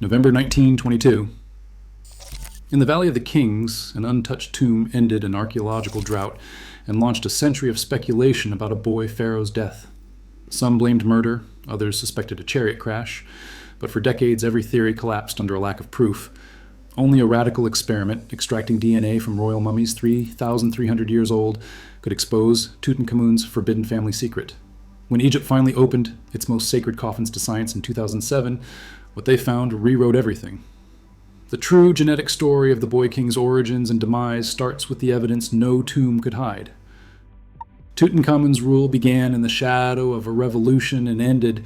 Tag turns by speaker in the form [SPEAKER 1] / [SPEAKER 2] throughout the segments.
[SPEAKER 1] November 1922. In the Valley of the Kings, an untouched tomb ended an archaeological drought and launched a century of speculation about a boy pharaoh's death. Some blamed murder, others suspected a chariot crash, but for decades every theory collapsed under a lack of proof. Only a radical experiment, extracting DNA from royal mummies 3,300 years old, could expose Tutankhamun's forbidden family secret. When Egypt finally opened its most sacred coffins to science in 2007, what they found rewrote everything. The true genetic story of the boy king's origins and demise starts with the evidence no tomb could hide. Tutankhamun's rule began in the shadow of a revolution and ended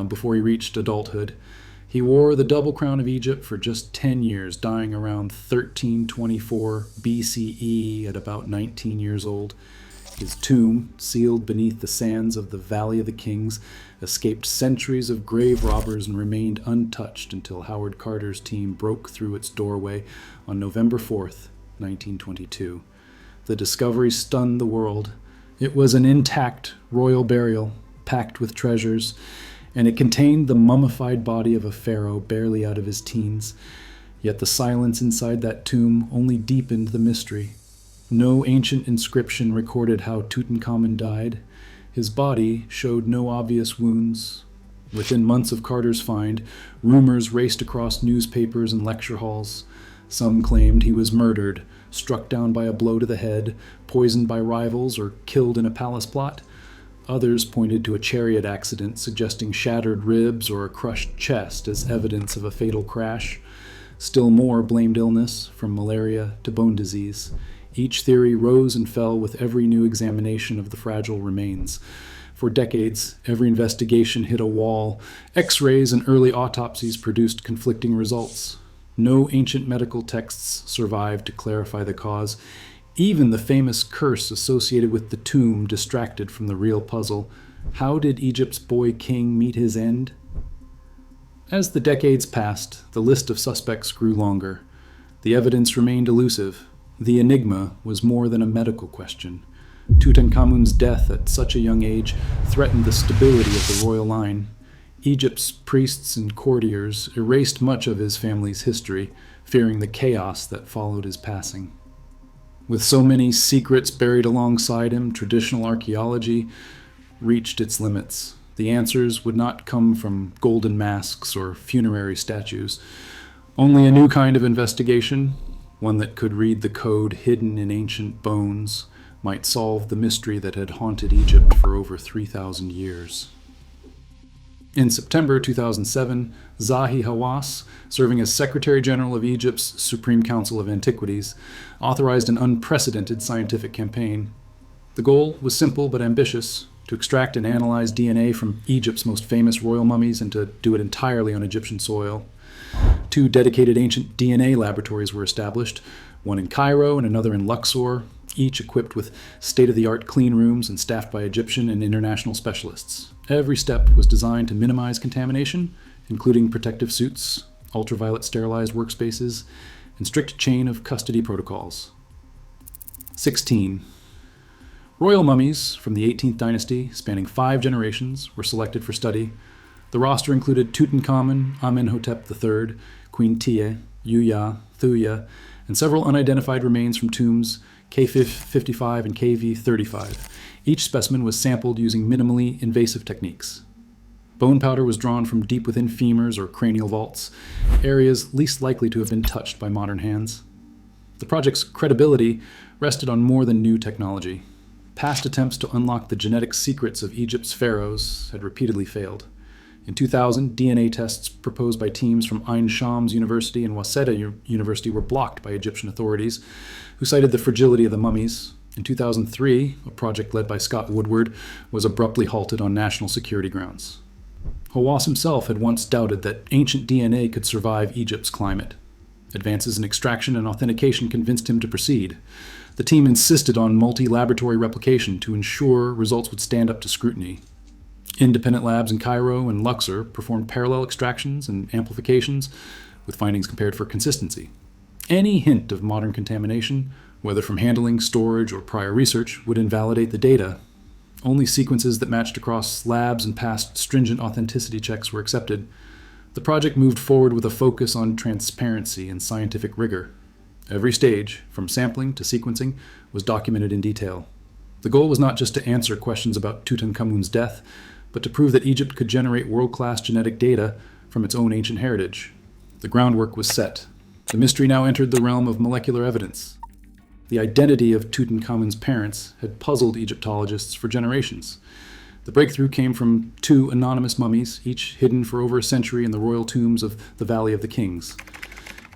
[SPEAKER 1] before he reached adulthood. He wore the double crown of Egypt for just 10 years, dying around 1324 BCE at about 19 years old. His tomb, sealed beneath the sands of the Valley of the Kings, escaped centuries of grave robbers and remained untouched until Howard Carter's team broke through its doorway on November 4th, 1922. The discovery stunned the world. It was an intact royal burial, packed with treasures, and it contained the mummified body of a pharaoh barely out of his teens. Yet the silence inside that tomb only deepened the mystery. No ancient inscription recorded how Tutankhamun died. His body showed no obvious wounds. Within months of Carter's find, rumors raced across newspapers and lecture halls. Some claimed he was murdered, struck down by a blow to the head, poisoned by rivals, or killed in a palace plot. Others pointed to a chariot accident, suggesting shattered ribs or a crushed chest as evidence of a fatal crash. Still more blamed illness, from malaria to bone disease. Each theory rose and fell with every new examination of the fragile remains. For decades, every investigation hit a wall. X-rays and early autopsies produced conflicting results. No ancient medical texts survived to clarify the cause. Even the famous curse associated with the tomb distracted from the real puzzle. How did Egypt's boy king meet his end? As the decades passed, the list of suspects grew longer. The evidence remained elusive. The enigma was more than a medical question. Tutankhamun's death at such a young age threatened the stability of the royal line. Egypt's priests and courtiers erased much of his family's history, fearing the chaos that followed his passing. With so many secrets buried alongside him, traditional archaeology reached its limits. The answers would not come from golden masks or funerary statues. Only a new kind of investigation, one that could read the code hidden in ancient bones, might solve the mystery that had haunted Egypt for over 3,000 years. In September 2007, Zahi Hawass, serving as Secretary General of Egypt's Supreme Council of Antiquities, authorized an unprecedented scientific campaign. The goal was simple but ambitious: to extract and analyze DNA from Egypt's most famous royal mummies and to do it entirely on Egyptian soil. 2 dedicated ancient DNA laboratories were established, one in Cairo and another in Luxor, each equipped with state-of-the-art clean rooms and staffed by Egyptian and international specialists. Every step was designed to minimize contamination, including protective suits, ultraviolet sterilized workspaces, and strict chain of custody protocols. 16. Royal mummies from the 18th dynasty, spanning 5 generations, were selected for study. The roster included Tutankhamun, Amenhotep III, Queen Tiye, Yuya, Thuya, and several unidentified remains from tombs KV-55 and KV-35. Each specimen was sampled using minimally invasive techniques. Bone powder was drawn from deep within femurs or cranial vaults, areas least likely to have been touched by modern hands. The project's credibility rested on more than new technology. Past attempts to unlock the genetic secrets of Egypt's pharaohs had repeatedly failed. In 2000, DNA tests proposed by teams from Ain Shams University and Waseda University were blocked by Egyptian authorities, who cited the fragility of the mummies. In 2003, a project led by Scott Woodward was abruptly halted on national security grounds. Hawass himself had once doubted that ancient DNA could survive Egypt's climate. Advances in extraction and authentication convinced him to proceed. The team insisted on multi-laboratory replication to ensure results would stand up to scrutiny. Independent labs in Cairo and Luxor performed parallel extractions and amplifications, with findings compared for consistency. Any hint of modern contamination, whether from handling, storage, or prior research, would invalidate the data. Only sequences that matched across labs and passed stringent authenticity checks were accepted. The project moved forward with a focus on transparency and scientific rigor. Every stage, from sampling to sequencing, was documented in detail. The goal was not just to answer questions about Tutankhamun's death, but to prove that Egypt could generate world-class genetic data from its own ancient heritage. The groundwork was set. The mystery now entered the realm of molecular evidence. The identity of Tutankhamun's parents had puzzled Egyptologists for generations. The breakthrough came from 2 anonymous mummies, each hidden for over a century in the royal tombs of the Valley of the Kings.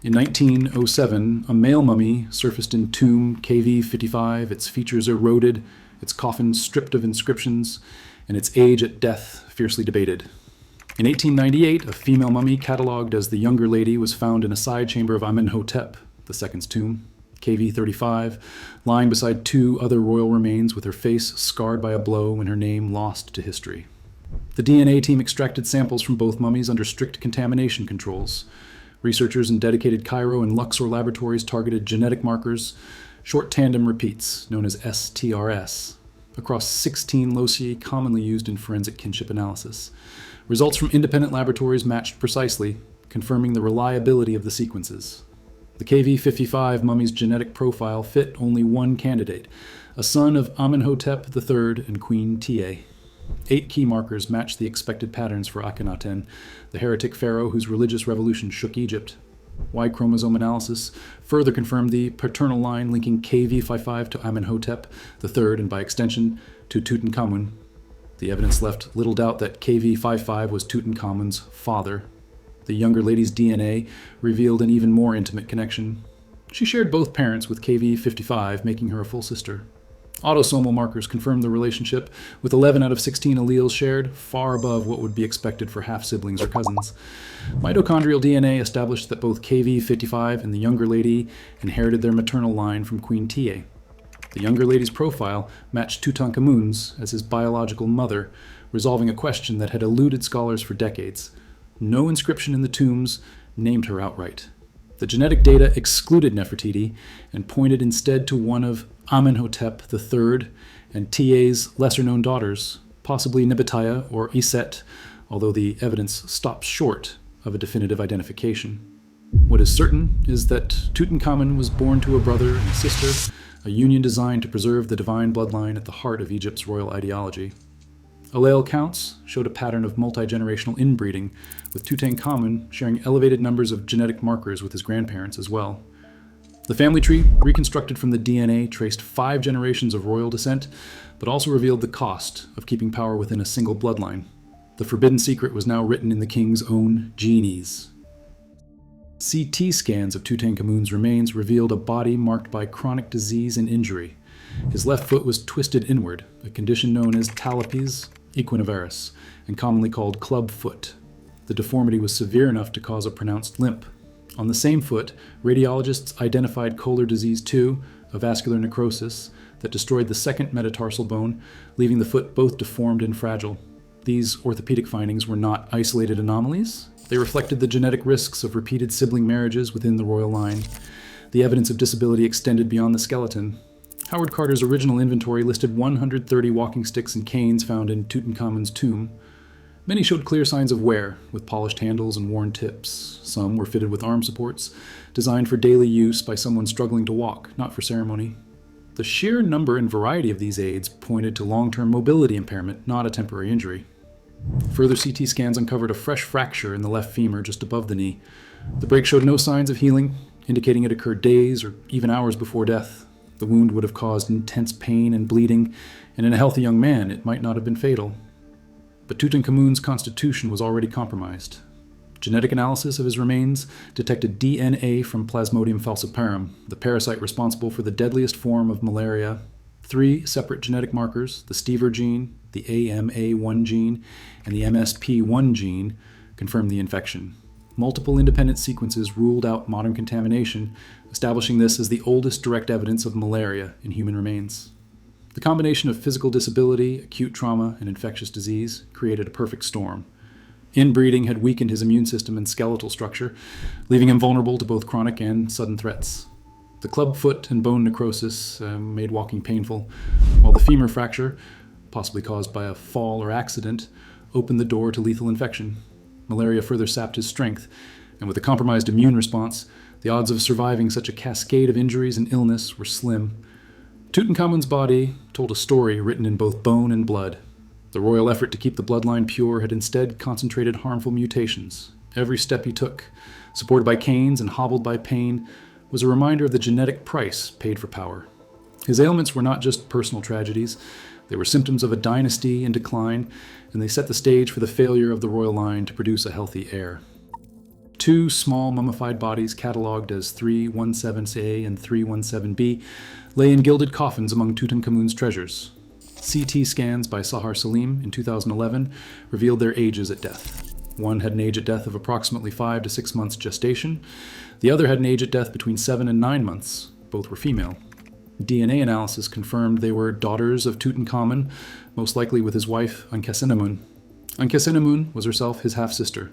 [SPEAKER 1] In 1907, a male mummy surfaced in tomb KV55, its features eroded, its coffin stripped of inscriptions, and its age at death fiercely debated. In 1898, a female mummy catalogued as the younger lady was found in a side chamber of Amenhotep, the second's tomb, KV35, lying beside 2 other royal remains with her face scarred by a blow and her name lost to history. The DNA team extracted samples from both mummies under strict contamination controls. Researchers in dedicated Cairo and Luxor laboratories targeted genetic markers, short tandem repeats, known as STRS, across 16 loci commonly used in forensic kinship analysis. Results from independent laboratories matched precisely, confirming the reliability of the sequences. The KV55 mummy's genetic profile fit only one candidate, a son of Amenhotep III and Queen Tia. 8 key markers matched the expected patterns for Akhenaten, the heretic pharaoh whose religious revolution shook Egypt. Y chromosome analysis further confirmed the paternal line linking KV55 to Amenhotep III and by extension to Tutankhamun. The evidence left little doubt that KV55 was Tutankhamun's father. The younger lady's DNA revealed an even more intimate connection. She shared both parents with KV55, making her a full sister. Autosomal markers confirmed the relationship, with 11 out of 16 alleles shared, far above what would be expected for half-siblings or cousins. Mitochondrial DNA established that both KV55 and the younger lady inherited their maternal line from Queen Tia. The younger lady's profile matched Tutankhamun's as his biological mother, resolving a question that had eluded scholars for decades. No inscription in the tombs named her outright. The genetic data excluded Nefertiti and pointed instead to one of Amenhotep III and Tia's lesser-known daughters, possibly Nibitiah or Iset, although the evidence stops short of a definitive identification. What is certain is that Tutankhamun was born to a brother and a sister, a union designed to preserve the divine bloodline at the heart of Egypt's royal ideology. Allele counts showed a pattern of multi-generational inbreeding, with Tutankhamun sharing elevated numbers of genetic markers with his grandparents as well. The family tree, reconstructed from the DNA, traced 5 generations of royal descent, but also revealed the cost of keeping power within a single bloodline. The forbidden secret was now written in the king's own genes. CT scans of Tutankhamun's remains revealed a body marked by chronic disease and injury. His left foot was twisted inward, a condition known as talipes equinovarus, and commonly called club foot. The deformity was severe enough to cause a pronounced limp. On the same foot, radiologists identified Koehler disease 2, a vascular necrosis, that destroyed the second metatarsal bone, leaving the foot both deformed and fragile. These orthopedic findings were not isolated anomalies. They reflected the genetic risks of repeated sibling marriages within the royal line. The evidence of disability extended beyond the skeleton. Howard Carter's original inventory listed 130 walking sticks and canes found in Tutankhamun's tomb. Many showed clear signs of wear, with polished handles and worn tips. Some were fitted with arm supports, designed for daily use by someone struggling to walk, not for ceremony. The sheer number and variety of these aids pointed to long-term mobility impairment, not a temporary injury. Further CT scans uncovered a fresh fracture in the left femur just above the knee. The break showed no signs of healing, indicating it occurred days or even hours before death. The wound would have caused intense pain and bleeding, and in a healthy young man, it might not have been fatal. But Tutankhamun's constitution was already compromised. Genetic analysis of his remains detected DNA from Plasmodium falciparum, the parasite responsible for the deadliest form of malaria. 3 separate genetic markers, the Stever gene, the AMA1 gene, and the MSP1 gene, confirmed the infection. Multiple independent sequences ruled out modern contamination, establishing this as the oldest direct evidence of malaria in human remains. The combination of physical disability, acute trauma, and infectious disease created a perfect storm. Inbreeding had weakened his immune system and skeletal structure, leaving him vulnerable to both chronic and sudden threats. The club foot and bone necrosis made walking painful, while the femur fracture, possibly caused by a fall or accident, opened the door to lethal infection. Malaria further sapped his strength, and with a compromised immune response, the odds of surviving such a cascade of injuries and illness were slim. Tutankhamun's body told a story written in both bone and blood. The royal effort to keep the bloodline pure had instead concentrated harmful mutations. Every step he took, supported by canes and hobbled by pain, was a reminder of the genetic price paid for power. His ailments were not just personal tragedies. They were symptoms of a dynasty in decline, and they set the stage for the failure of the royal line to produce a healthy heir. 2 small mummified bodies catalogued as 317A and 317B lay in gilded coffins among Tutankhamun's treasures. CT scans by Saleem in 2011 revealed their ages at death. One had an age at death of approximately 5 to 6 months gestation. The other had an age at death between 7 and 9 months. Both were female. DNA analysis confirmed they were daughters of Tutankhamun, most likely with his wife, Ankhesenamun. Ankhesenamun was herself his half-sister.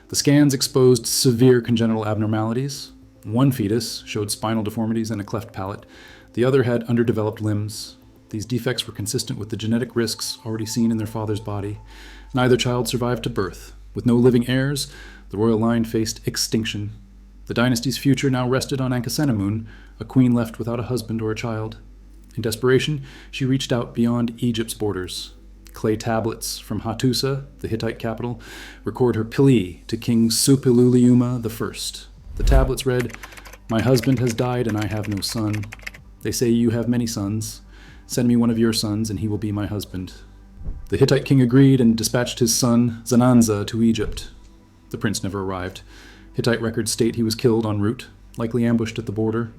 [SPEAKER 1] The scans exposed severe congenital abnormalities. One fetus showed spinal deformities and a cleft palate. The other had underdeveloped limbs. These defects were consistent with the genetic risks already seen in their father's body. Neither child survived to birth. With no living heirs, the royal line faced extinction. The dynasty's future now rested on Ankhesenamun, a queen left without a husband or a child. In desperation, she reached out beyond Egypt's borders. Clay tablets from Hattusa, the Hittite capital, record her plea to King Suppiluliuma I. The tablets read, "My husband has died and I have no son. They say you have many sons. Send me one of your sons and he will be my husband." The Hittite king agreed and dispatched his son Zananza to Egypt. The prince never arrived. Hittite records state he was killed en route, likely ambushed at the border.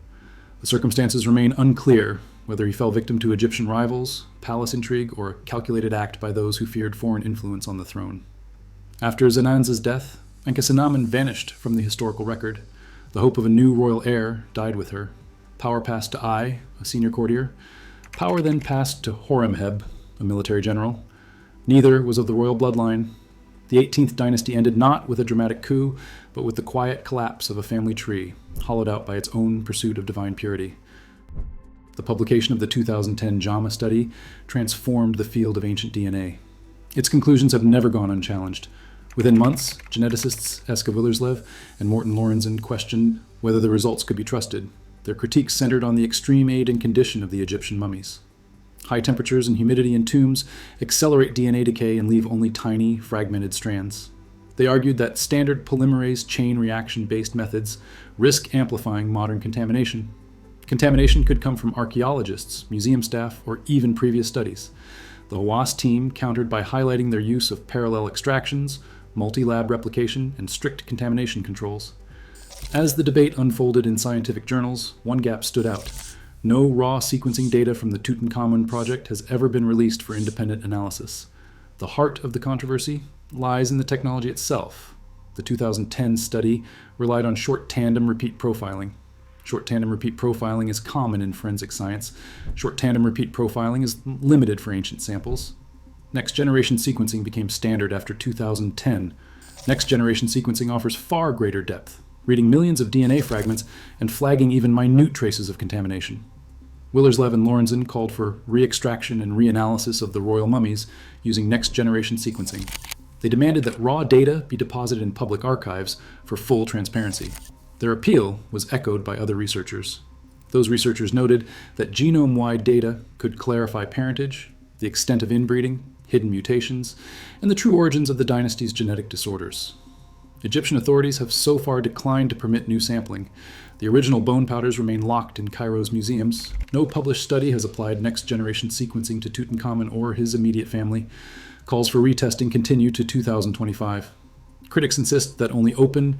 [SPEAKER 1] The circumstances remain unclear, whether he fell victim to Egyptian rivals, palace intrigue, or a calculated act by those who feared foreign influence on the throne. After Zananza's death, Ankhesenamun vanished from the historical record. The hope of a new royal heir died with her. Power passed to Ai, a senior courtier. Power then passed to Horemheb, a military general. Neither was of the royal bloodline. The 18th dynasty ended not with a dramatic coup, but with the quiet collapse of a family tree, hollowed out by its own pursuit of divine purity. The publication of the 2010 JAMA study transformed the field of ancient DNA. Its conclusions have never gone unchallenged. Within months, geneticists Eske Willerslev and Morten Lorentzen questioned whether the results could be trusted. Their critiques centered on the extreme age and condition of the Egyptian mummies. High temperatures and humidity in tombs accelerate DNA decay and leave only tiny, fragmented strands. They argued that standard polymerase chain reaction-based methods risk amplifying modern contamination. Contamination could come from archaeologists, museum staff, or even previous studies. The Hawass team countered by highlighting their use of parallel extractions, multi-lab replication, and strict contamination controls. As the debate unfolded in scientific journals, one gap stood out. No raw sequencing data from the Tutankhamun project has ever been released for independent analysis. The heart of the controversy lies in the technology itself. The 2010 study relied on short tandem repeat profiling. Short tandem repeat profiling is common in forensic science. Short tandem repeat profiling is limited for ancient samples. Next-generation sequencing became standard after 2010. Next-generation sequencing offers far greater depth, reading millions of DNA fragments and flagging even minute traces of contamination. Willerslev and Lorentzen called for re-extraction and reanalysis of the royal mummies using next-generation sequencing. They demanded that raw data be deposited in public archives for full transparency. Their appeal was echoed by other researchers. Those researchers noted that genome-wide data could clarify parentage, the extent of inbreeding, hidden mutations, and the true origins of the dynasty's genetic disorders. Egyptian authorities have so far declined to permit new sampling. The original bone powders remain locked in Cairo's museums. No published study has applied next-generation sequencing to Tutankhamun or his immediate family. Calls for retesting continue to 2025. Critics insist that only open,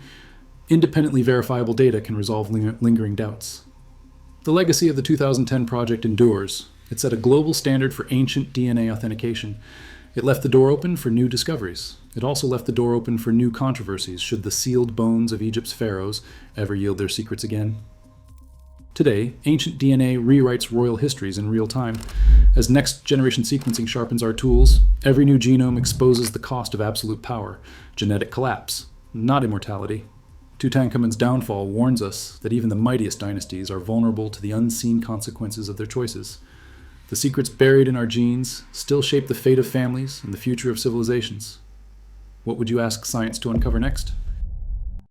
[SPEAKER 1] independently verifiable data can resolve lingering doubts. The legacy of the 2010 project endures. It set a global standard for ancient DNA authentication. It left the door open for new discoveries. It also left the door open for new controversies should the sealed bones of Egypt's pharaohs ever yield their secrets again. Today, ancient DNA rewrites royal histories in real time. As next-generation sequencing sharpens our tools, every new genome exposes the cost of absolute power, genetic collapse, not immortality. Tutankhamun's downfall warns us that even the mightiest dynasties are vulnerable to the unseen consequences of their choices. The secrets buried in our genes still shape the fate of families and the future of civilizations. What would you ask science to uncover next?